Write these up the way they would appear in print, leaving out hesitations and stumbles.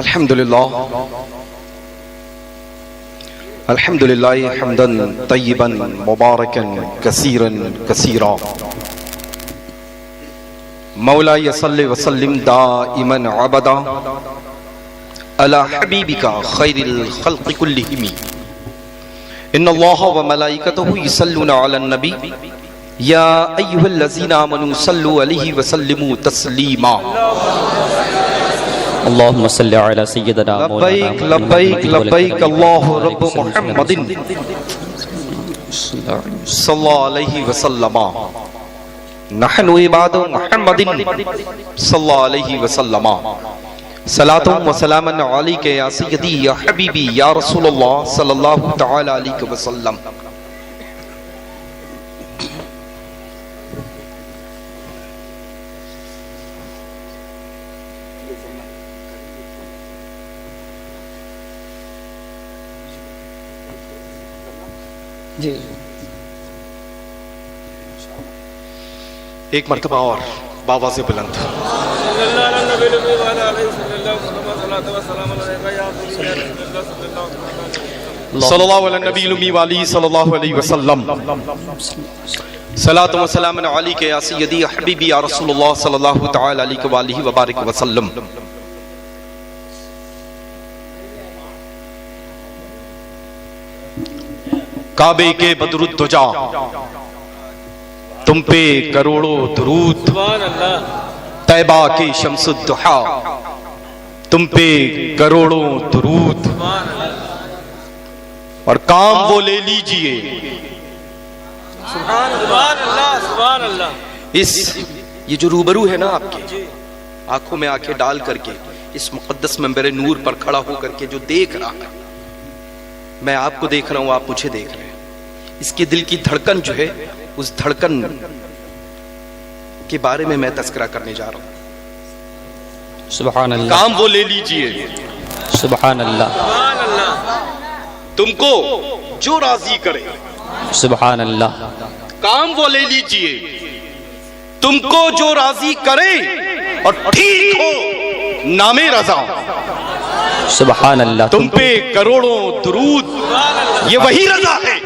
الحمدللہ حمدا طیبا مبارکا کثیرا کثیرا مولاي صل وسلم دائما ابدا على حبيبك خير الخلق كلهم ان الله وملائكته يصلون على النبي يا ايها الذين امنوا صلوا عليه وسلموا تسليما اللهم صل على سيدنا لبيك لبيك لبيك الله رب محمد صلى الله عليه وسلم نحن عباد محمد صلى الله عليه وسلم صلاة وسلاما عليك يا سيدي يا حبيبي يا رسول الله صلى الله تعالى عليه وسلم. جی ایک مرتبہ اور باواز بلند صلی اللہ علیہ نبی الامی والی صلی اللہ علیہ وسلم صلاۃ و سلام علیک یا سیدی یا حبیبی یا رسول اللہ صلی اللہ تعالی علیہ وآلہ وبارک وسلم. کعبے کے بدر الدجا تم پہ کروڑوں درود، طیبہ کی شمس الضحا تم پہ کروڑوں درود، اور کام وہ لے لیجئے. سبحان اللہ. یہ جو روبرو ہے نا آپ کے آنکھوں میں آنکھیں ڈال کر کے اس مقدس منبر نور پر کھڑا ہو کر کے جو دیکھ رہا ہے، میں آپ کو دیکھ رہا ہوں، آپ مجھے دیکھ رہے ہیں. اس کے دل کی دھڑکن جو ہے، اس دھڑکن کے بارے میں تذکرہ کرنے جا رہا ہوں. سبحان اللہ. کام وہ لے لیجئے سبحان اللہ. تم کو جو راضی کرے. سبحان اللہ. کام وہ لے لیجئے تم کو جو راضی کرے اور ٹھیک ہو نام رضا. سبحان اللہ. تم پہ کروڑوں درود، یہ وہی رضا ہے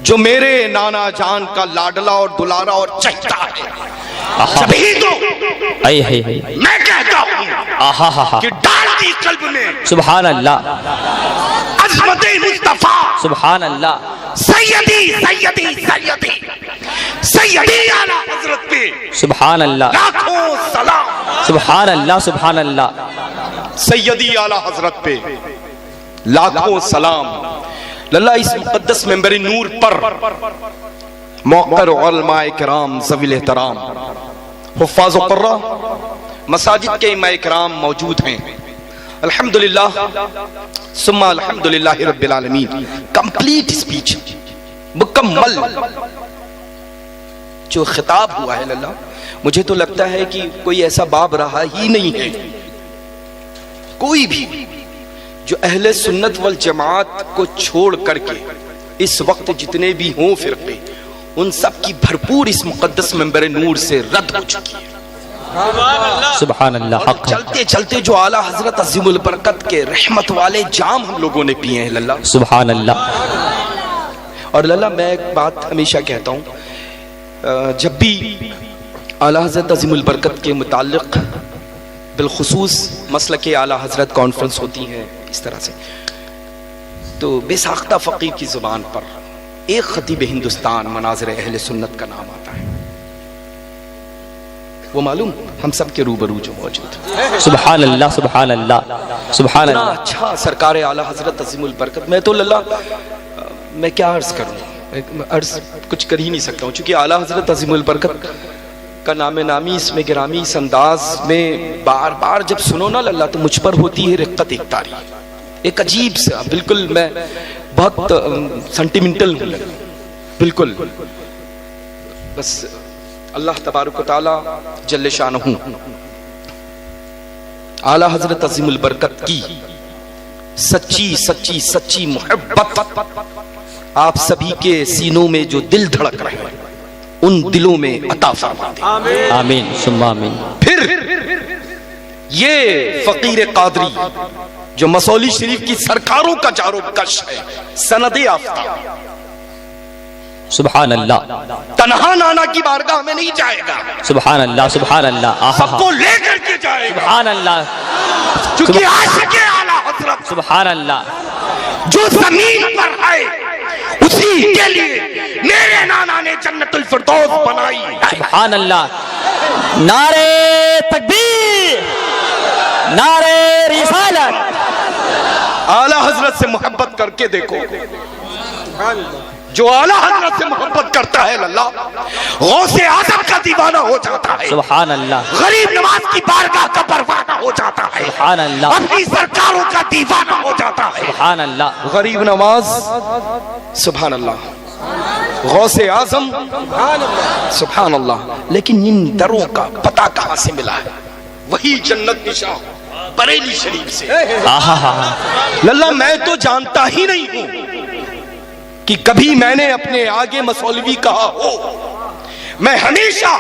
جو میرے نانا جان کا لاڈلا اور دلارا اور چچا ہے. جبھی تو میں کہتا ہوں کہ ڈال دی قلب میں سبحان اللہ. عظمت مصطفیٰ. سبحان اللہ. سیدی سیدی سیدی سیدی اعلیٰ حضرت پہ سبحان اللہ. لاکھوں سلام. سبحان اللہ. سبحان اللہ. سیدی اعلیٰ حضرت پہ لاکھوں سلام. اللہ اس مقدس منبر نور پر موقر علماء کرام ذوی الاحترام حفاظ و قرہ مساجد کے امام کرام موجود ہیں. الحمدللہ ثم الحمدللہ رب العالمین. کمپلیٹ اسپیچ، مکمل جو خطاب ہوا ہے اللہ، مجھے تو لگتا ہے کہ کوئی ایسا باب رہا ہی نہیں ہے کوئی بھی جو اہل سنت والجماعت کو چھوڑ کر کے اس وقت جتنے بھی ہوں فرقے، ان سب کی بھرپور اس مقدس منبر نور سے رد ہو چکی ہے. سبحان اللہ. حق ہے. چلتے چلتے جو اعلیٰ حضرت عظیم البرکت کے رحمت والے جام ہم لوگوں نے پیے ہیں اللہ. سبحان اللہ. اور اللہ میں ایک بات ہمیشہ کہتا ہوں، جب بھی اعلیٰ حضرت عظیم البرکت کے متعلق بالخصوص مسلک اعلیٰ حضرت کانفرنس ہوتی ہیں اس طرح سے، تو بے ساختہ فقیر کی زبان پر ایک خطیب ہندوستان مناظر اہل سنت کا نام آتا ہے. وہ معلوم ہم سب کے روبرو جو موجود ہے. سبحان اللہ. سبحان اللہ. سبحان اتنا اللہ. اچھا سرکار اعلیٰ حضرت عظیم البرکت. میں تو اللہ میں کیا عرض کروں، عرض کچھ کر ہی نہیں سکتا ہوں، چونکہ اعلیٰ حضرت عظیم البرکت کا نام نامی اس میں گرامی اس انداز میں بار بار جب سنو نا اللہ، تو مجھ پر ہوتی ہے رقت ایک تاری، ایک عجیب سا، بالکل میں بہت سینٹیمنٹل ہوں بالکل. بس اللہ تبارک و تعالی جل شانہ اعلیٰ حضرت عظیم البرکت کی سچی سچی سچی محبت آپ سبھی کے سینوں میں جو دل دھڑک رہے ہیں ان دلوں میں عطا فرما دے. آمین ثم آمین. پھر یہ فقیر قادری جو مسولی شریف کی سرکاروں کا جارو کش ہے، سند یافتہ، سبحان اللہ، تنہا نانا کی بارگاہ میں نہیں جائے گا، سبحان اللہ، سبحان اللہ، سب کو لے کر کے جائے گا، سبحان اللہ، چونکہ عاشق اعلیٰ حضرت سبحان اللہ، جو زمین پر ہے اسی کے لیے میرے نانا نے جنت الفردوس بنائی ہے۔ سبحان اللہ، نعرے تکبیر، نعرے رسالت۔ اعلیٰ حضرت سے محبت کر کے دیکھو، جو اعلیٰ حضرت سے محبت کرتا ہے اللہ غوث اعظم کا دیوانہ ہو جاتا ہے، سبحان اللہ، غریب نواز کی بارگاہ کا پروانہ ہو جاتا ہے، سبحان اللہ، اپنی سرکاروں کا دیوانہ ہو جاتا ہے۔ سبحان اللہ، غریب نواز سبحان اللہ، غوث اعظم سبحان اللہ، لیکن ان دروں کا پتہ کہاں سے ملا ہے؟ وہی جنت نشان بریلی شریف سے۔ للہ میں تو جانتا ہی نہیں ہوں کہ کبھی میں نے اپنے آگے مسولوی کہا ہو، میں ہمیشہ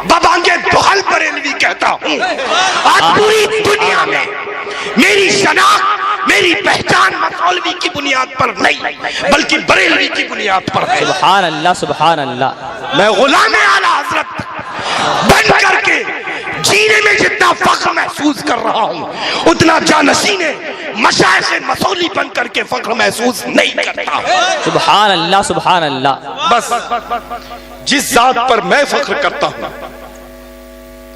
بابانگے بحل بریلوی کہتا ہوں۔ آج پوری دنیا میں میری شناخت، میری پہچان مسولوی کی بنیاد پر نہیں بلکہ بریلوی کی بنیاد پر ہے۔ سبحان اللہ، سبحان اللہ، میں غلام اعلیٰ حضرت بن کر کے جینے میں جتنا فخر محسوس کر رہا ہوں اتنا جانشین مشائخ مسولی بن کر کے فخر محسوس نہیں کرتا۔ سبحان اللہ، سبحان اللہ، بس جس ذات پر میں فخر کرتا ہوں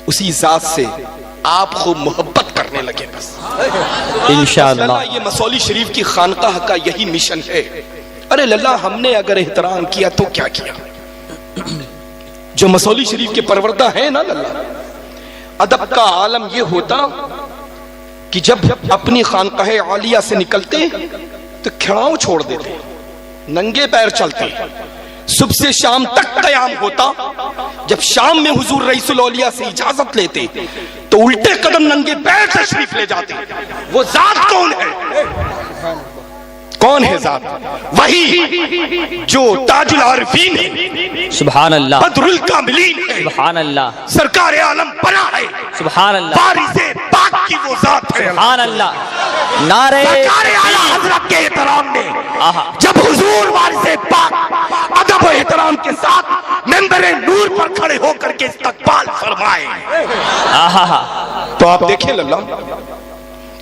اسی ذات سے آپ خوب محبت کرنے لگے۔ بس انشاءاللہ، یہ مسولی شریف کی خانقاہ کا یہی مشن ہے۔ ارے للہ ہم نے اگر احترام کیا تو کیا کیا؟ جو مسولی شریف کے پروردہ ہیں نا للہ، ادب کا عالم یہ ہوتا کہ جب اپنی خانقاہ عالیہ سے نکلتے تو کھڑاؤں چھوڑ دیتے، ننگے پیر چلتے، صبح سے شام تک قیام ہوتا، جب شام میں حضور رئیس الاولیاء سے اجازت لیتے تو الٹے قدم ننگے پیر تشریف لے جاتے۔ وہ ذات کون ہے؟ کون ہے ذات؟ وہی جو تاج العارفین ہے، سبحان اللہ، بدر الکاملین ہے، سبحان اللہ، سرکار عالم بنا ہے، سبحان اللہ، وارث پاک کی وہ ذات ہے۔ سبحان اللہ، نعرے سرکار اعلیٰ حضرت کے احترام میں جب حضور وارث پاک ادب و احترام کے ساتھ ممبر نور پر کھڑے ہو کر کے استقبال فرمائے تو آپ دیکھیں للہ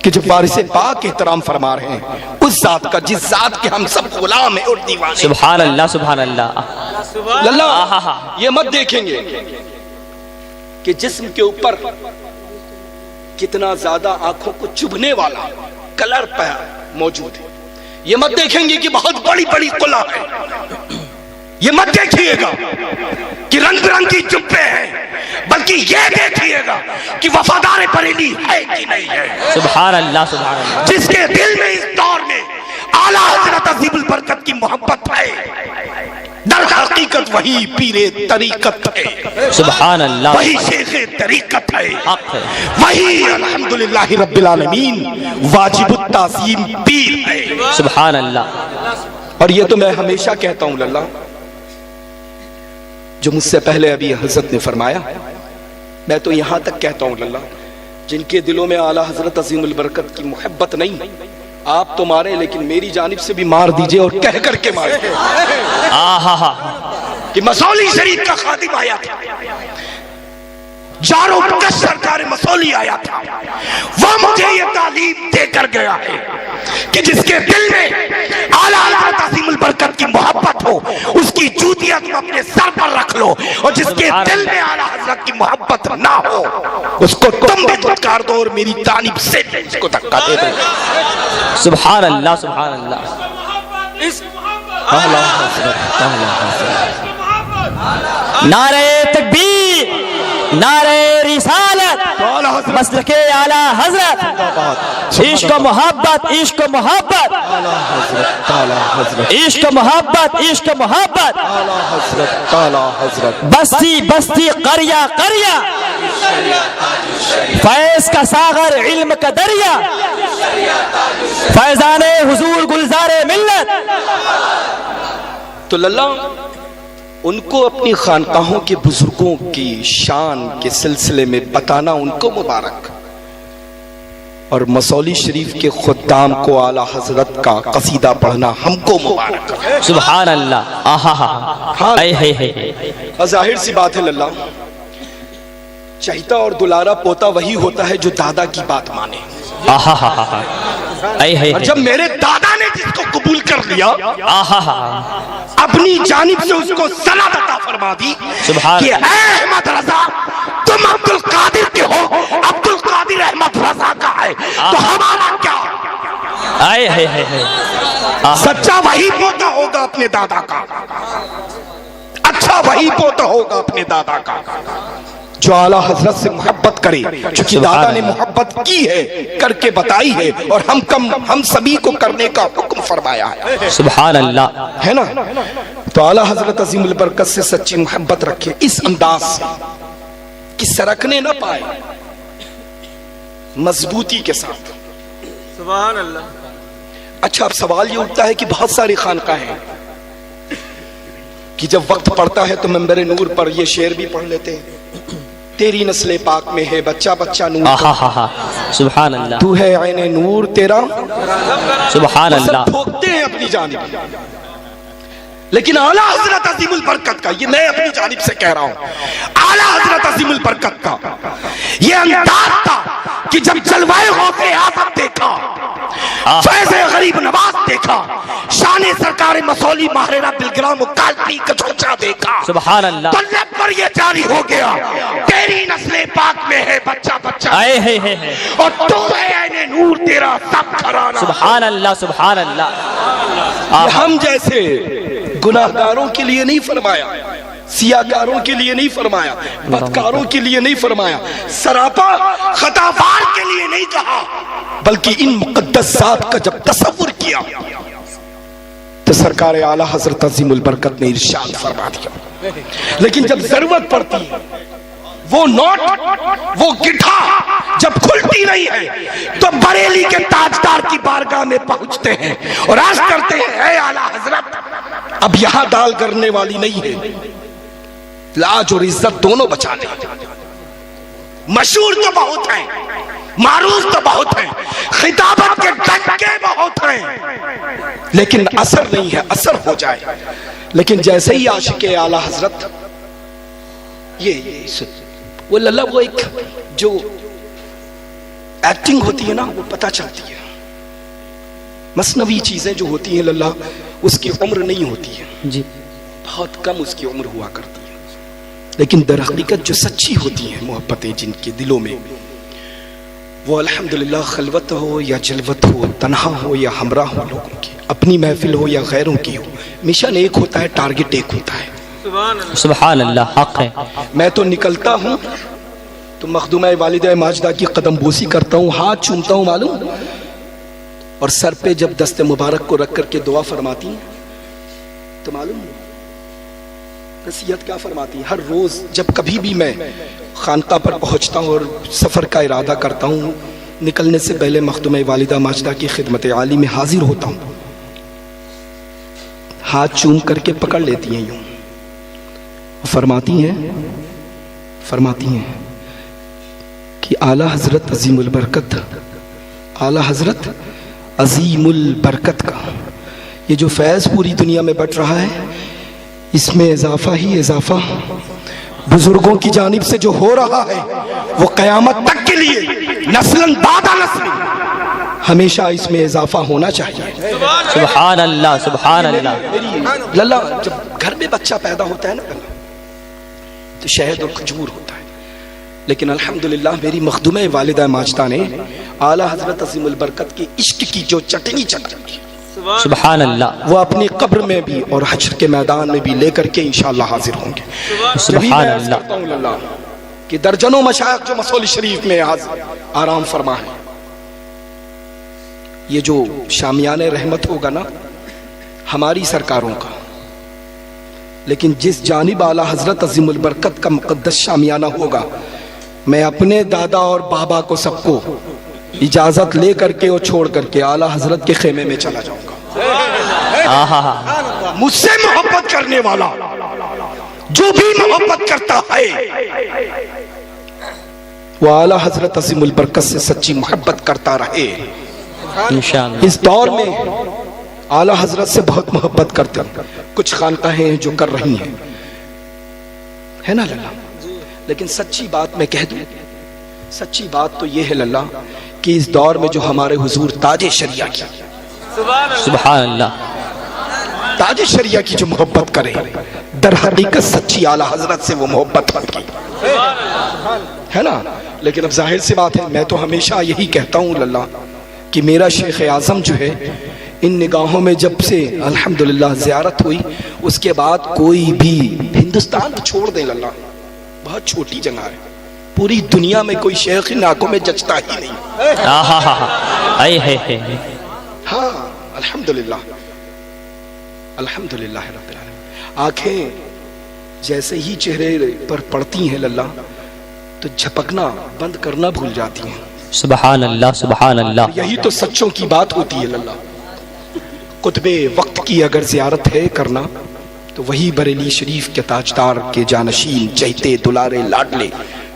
کہ جب وارث پاک احترام فرما رہے ہیں اس ذات کا جس ذات کے ہم سب غلام ہیں اور دیوانے، سبحان اللہ، سبحان اللہ، للہ یہ مت دیکھیں گے کہ جسم کے اوپر کتنا زیادہ آنکھوں کو چبھنے والا کلر پہ موجود ہے، یہ مت دیکھیں گے کہ بہت بڑی بڑی قلعہ ہے، یہ مت دیکھیے گا کہ رنگ برنگی جبے ہیں، بلکہ یہ دیکھیے گا کہ وفادار بریلی ہے کہ نہیں ہے۔ سبحان اللہ، سبحان اللہ، جس کے دل میں اس دور میں اعلیٰ حضرت عظیم البرکت کی محبت ہے، در حقیقت وہی پیر طریقت ہے، سبحان اللہ، وہی شیخ طریقت ہے، حق ہے، وہی الحمدللہ رب العالمین واجب التعظیم پیر ہے۔ سبحان اللہ، اور یہ تو میں ہمیشہ کہتا ہوں للہ، جو مجھ سے پہلے ابھی حضرت نے فرمایا، میں تو یہاں تک کہتا ہوں للہ، جن کے دلوں میں اعلیٰ حضرت عظیم البرکت کی محبت نہیں، آپ تو مارے لیکن میری جانب سے بھی مار دیجئے اور کہہ کر کے مارے کہ مسولی شریف کا خادم آیا تھا، جارو کش سرکار مسولی آیا تھا، وہ مجھے یہ تعلیم دے کر گیا ہے کہ جس کے دل میں اعلیٰ حضرت عظیم البرکت کی محبت ہو اس کی جوتیاں تم اپنے سر پر رکھ لو، اور جس کے دل میں اعلیٰ حضرت کی محبت نہ ہو اس کو تم بھی دھتکار دو اور میری جانب سے اس کو دھکا دے دو۔ سبحان اللہ، سبحان اللہ، نعرے تکبیر، نعرے رسالت، مسلک اعلیٰ حضرت، عشق و محبت، عشق و محبت، عشق و محبت، عشق و محبت، بستی بستی قریہ قریہ، فیض کا ساغر علم کا دریا، فیضان حضور گلزار ملت۔ تو للہ ان کو اپنی خانقاہوں کے بزرگوں کی شان کے سلسلے میں بتانا ان کو مبارک، اور مسولی شریف کے خدام کو اعلیٰ حضرت کا قصیدہ پڑھنا ہم کو مبارک ہے۔ سبحان اللہ، آہا ہا، اے ہے ظاہر سی بات ہے للہ، چہیتا اور دلارا پوتا وہی ہوتا ہے جو دادا کی بات مانے۔ آہا ہا، اے ہے، اور جب میرے دادا نے جس کو قبول کر لیا، آہا ہا، اپنی جانب سے اس کو صلاح عطا فرما دی سبحان کہ اے احمد رضا، تم عبد القادر کے ہو، عبد القادر احمد رضا کا ہے، تو ہمارا کیا؟ اے ہے، سچا وہی پوتا ہوگا اپنے دادا کا، اچھا وہی پوتا ہوگا اپنے دادا کا جو اعلیٰ حضرت سے محبت کرے، چونکہ دادا نے محبت کی ہے، کر کے بتائی ہے، اور ہم سبھی کو کرنے کا حکم فرمایا ہے۔ سبحان اللہ، ہے نا؟ تو اعلیٰ حضرت عظیم البرکت سے سچی محبت رکھے اس انداز سے کہ سرکنے نہ پائے، مضبوطی کے ساتھ۔ سبحان اللہ۔ اچھا، اب سوال یہ اٹھتا ہے کہ بہت ساری خانقاہیں ہیں کہ جب وقت پڑتا ہے تو منبر نور پر یہ شعر بھی پڑھ لیتے ہیں، تیری نسل پاک میں ہے بچہ بچہ نور، آہا ہا، سبحان اللہ، تو ہے عین نور تیرا، سبحان سب اللہ، پھونکتے ہیں اپنی جانب، لیکن اعلیٰ حضرت عظیم البرکت کا، یہ میں اپنی جانب سے کہہ رہا ہوں، اعلیٰ حضرت عظیم البرکت کا یہ انداز تھا کہ جب جلوائے غوث اعظم دیکھا، فیض غریب نواز دیکھا، شان سرکار مسولی ماہرہ بلگرام کالپی کچوچا دیکھا، سبحان اللہ، تو لب پر یہ جاری ہو گیا، تیری نسل پاک میں ہے بچہ بچہ، اے ہے، اور تو ہے عین نور تیرا سب گھرانہ۔ سبحان اللہ، سبحان اللہ، یہ ہم جیسے گناہگاروں کے لیے نہیں فرمایا، سیاہکاروں کے لیے نہیں فرمایا، بدکاروں کے لیے نہیں فرمایا، سراپا خطاوار کے لیے نہیں کہا، بلکہ ان مقدس ذات کا جب تصور کیا تو سرکار اعلیٰ حضرت عظیم البرکت نے ارشاد فرما دیا۔ لیکن جب ضرورت پڑتی ہے، وہ نوٹ، وہ گٹھا جب کھلتی نہیں ہے تو بریلی کے تاجدار کی بارگاہ میں پہنچتے ہیں اور عرض کرتے ہیں، اے اعلیٰ حضرت، اب یہاں دال کرنے والی نہیں ہے، لاج اور عزت دونوں بچا لیں۔ مشہور تو بہت ہیں، معروف تو بہت ہیں، خطابت کے ڈنکے بہت ہیں، لیکن اثر نہیں ہے، اثر ہو جائے۔ لیکن جیسے ہی عاشق اعلیٰ حضرت وہ اللہ، وہ ایک جو ایکٹنگ ہوتی ہے نا، وہ پتہ چلتی ہے، مصنوعی چیزیں جو ہوتی ہیں للہ، اس کی عمر نہیں ہوتی ہے، جی، بہت کم اس کی عمر ہوا کرتی ہے، لیکن در حقیقت جو سچی ہوتی ہیں محبتیں جن کے دلوں میں، وہ الحمدللہ خلوت ہو یا جلوت ہو، تنہا ہو یا ہمراہ ہو لوگوں کی، اپنی محفل ہو یا غیروں کی ہو، مشن ایک ہوتا ہے، ٹارگٹ ایک ہوتا ہے۔ سبحان اللہ، حق ہے، میں تو نکلتا ہوں تو مخدومہ والدہ ماجدہ کی قدم بوسی کرتا ہوں، ہاتھ چومتا ہوں معلوم، اور سر پہ جب دست مبارک کو رکھ کر کے دعا فرماتی ہیں تو معلوم نصیحت کیا فرماتی ہیں؟ ہر روز جب کبھی بھی میں خانقاہ پر پہنچتا ہوں اور سفر کا ارادہ کرتا ہوں، نکلنے سے پہلے مخدومہ والدہ ماجدہ کی خدمت عالی میں حاضر ہوتا ہوں، ہاتھ چوم کر کے پکڑ لیتی ہیں، یوں فرماتی ہیں کہ اعلیٰ حضرت عظیم البرکت، اعلیٰ حضرت عظیم البرکت کا یہ جو فیض پوری دنیا میں بٹ رہا ہے، اس میں اضافہ ہی اضافہ بزرگوں کی جانب سے جو ہو رہا ہے، وہ قیامت تک کے لیے نسلاً بعد نسل ہمیشہ اس میں اضافہ ہونا چاہیے۔ سبحان اللہ، سبحان اللہ، للہ جب گھر میں بچہ پیدا ہوتا ہے نا تو شہد اور کھجور ہوتا ہے، لیکن الحمدللہ میری مخدومہ والدہ ماجدہ نے اعلیٰ حضرت عظیم البرکت کی عشق کی جو چٹنی چٹنی، سبحان اللہ، وہ اپنی قبر میں بھی اور حشر کے میدان میں بھی لے کر کے انشاءاللہ حاضر ہوں گے۔ سبحان اللہ، کرتا ہوں للہ کہ درجنوں مشائخ جو مسولی شریف میں آرام فرما ہے، یہ جو شامیان رحمت ہوگا نا ہماری سرکاروں کا، لیکن جس جانب اعلیٰ حضرت عظیم البرکت کا مقدس شامیانہ ہوگا، میں اپنے دادا اور بابا کو سب کو اجازت لے کر کے اور چھوڑ کر کے اعلیٰ حضرت کے خیمے میں چلا جاؤں گا۔ مجھ سے محبت کرنے والا جو بھی محبت کرتا ہے، وہ اعلیٰ حضرت عظیم البرکت سے سچی محبت کرتا رہے۔ انشاءاللہ۔ اس دور میں اعلیٰ حضرت سے بہت محبت کرتے ہیں، کچھ خانقاہیں ہیں جو کر رہی ہیں، ہے نا للہ؟ لیکن سچی بات میں کہہ دوں، سچی بات تو یہ ہے للہ کہ اس دور میں جو ہمارے حضور تاج شریعہ کی، سبحان اللہ، تاج شریعہ کی جو محبت کرے، در حقیقت سچی اعلیٰ حضرت سے وہ محبت کی، ہے نا؟ لیکن اب ظاہر سی بات ہے، میں تو ہمیشہ یہی کہتا ہوں للہ کہ میرا شیخ اعظم جو ہے، ان نگاہوں میں جب سے الحمدللہ زیارت ہوئی، اس کے بعد کوئی بھی ہندوستان چھوڑ دیں للہ، بہت چھوٹی جگہ ہے، پوری دنیا میں کوئی شیخ ان آنکھوں میں جچتا ہی نہیں۔ اے ہے ہاں الحمدللہ، الحمدللہ رب العالمین۔ آنکھیں جیسے ہی چہرے پر پڑتی ہیں للہ تو جھپکنا بند کرنا بھول جاتی ہیں۔ سبحان اللہ، سبحان اللہ، یہی تو سچوں کی بات ہوتی ہے للہ۔ قطب وقت کی اگر زیارت ہے کرنا تو وہی بریلی شریف کے تاجدار کے جانشین، چہتے دلارے لاڈلے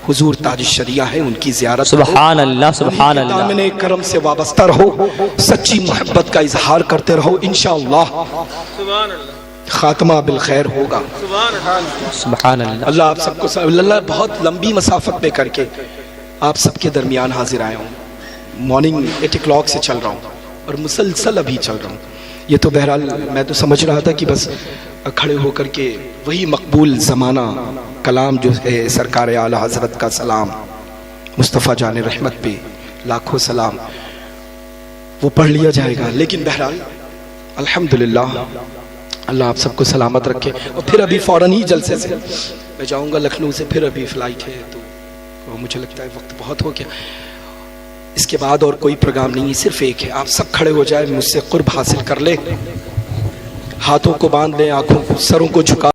حضور تاج شریعہ ہے، ان کی زیارت سبحان اللہ، سبحان اللہ، دامن کرم سے وابستہ رہو، سچی محبت کا اظہار کرتے رہو، انشاءاللہ سبحان اللہ، خاتمہ بالخیر ہوگا۔ سبحان اللہ، سبحان اللہ۔ اللہ آپ سب کو اللہ بہت لمبی مسافت میں کر کے آپ سب کے درمیان حاضر آیا ہوں، مارننگ 8 o'clock سے چل رہا ہوں اور مسلسل ابھی چل رہا ہوں۔ یہ تو بہرحال میں تو سمجھ رہا تھا کہ بس کھڑے ہو کر کے وہی مقبول زمانہ کلام جو ہے سرکار اعلیٰ حضرت کا سلام، مصطفیٰ جان رحمت پہ لاکھوں سلام، وہ پڑھ لیا جائے گا، لیکن بہرحال الحمدللہ اللہ آپ سب کو سلامت رکھے۔ اور پھر ابھی فوراً ہی جلسے سے میں جاؤں گا لکھنؤ سے، پھر ابھی فلائٹ ہے تو مجھے لگتا ہے وقت بہت ہو گیا، اس کے بعد اور کوئی پروگرام نہیں ہے، صرف ایک ہے، آپ سب کھڑے ہو جائے، مجھ سے قرب حاصل کر لے، ہاتھوں کو باندھ لیں، آنکھوں کو سروں کو جھکا